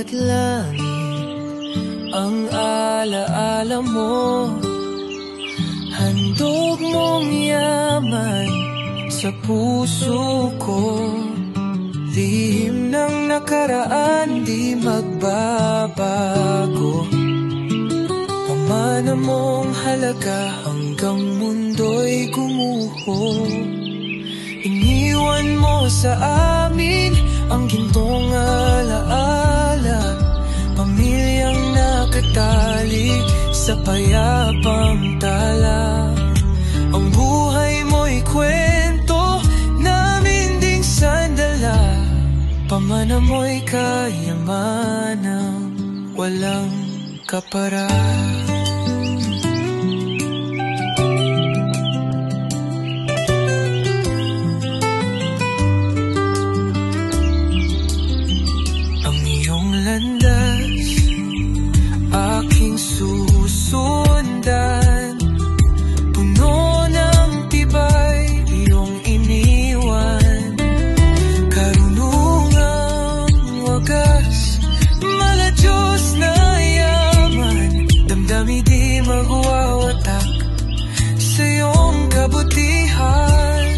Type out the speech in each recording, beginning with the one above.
bawat langit ang alaala mo. Handog mong yaman sa puso ko. Lihim ng nakaraan di magbabago. Pamana mong halaga hanggang mundo'y gumuho. Iniwan mo sa amin ang gintong alaala. Pamilyang nakatali sa payapang tala. Ang buhay mo'y kwento namin ding sandala. Pamana mo'y kayamanang walang kapara. Landas, aking susundan. Puno ng tibay, iyong iniwan. Karunungang wagas, maladyos na yaman. Damdami di magwawatak sa iyong kabutihan.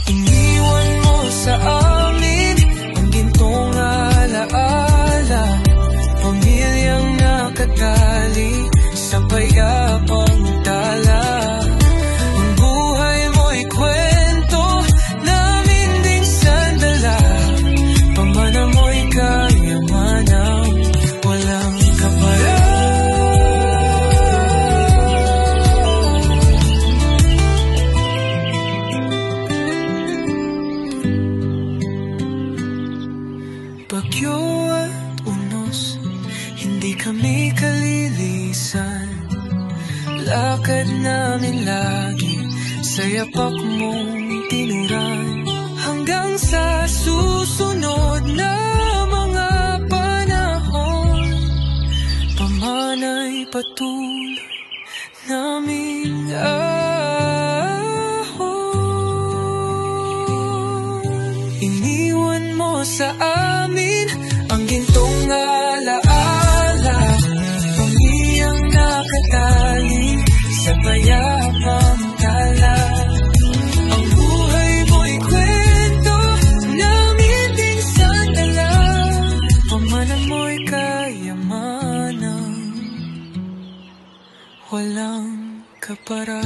Iniwan mo sa amin ang gintong alaala. Pamilyang nakatali sa payapang tala. Ang buhay mo'y kwento namin ding sandala. Pamana mo'y kayamanang walang kapara. Bagyo at unos, hindi kami kalilisan. Lakad namin lagi sa yapak mong tinuran. Hanggang sa susunod na mga panahon, pamana'y patuloy namin iniwan mo sa amin ang gintong alaala. Pamilyang nakatali sa payapang tala. Ang buhay mo'y kwento namin ding sandala. Pamana mo'y kayamanang walang kapara.